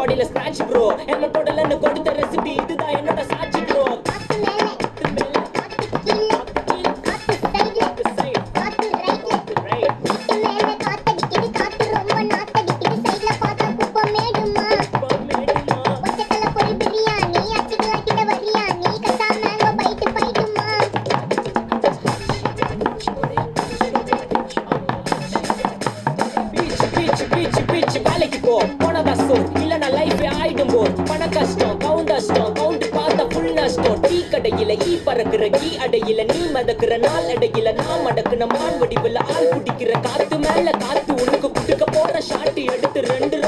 பாடியில scratch bro helmet போடலன்னு கொடுத்த recipe இதுதான் என்னோட சாட்சி ப்ரோ வேலைக்கு போ போனதா சோர் இல்லனா லைஃபே ஆயிடும் போர் பண கஷ்டம் கவுண்ட் பார்த்த ஃபுல் நஷ்டம் டீ கடையில ஈ பறக்குற கீ அடையில நீ மதக்குற நாள் அடையில நான் மடக்குன மான் வடிவுல ஆள் குடிக்கிற காத்து மேல காத்து உனக்கு குடுக்க போற ஷாட்டி எடுத்து 2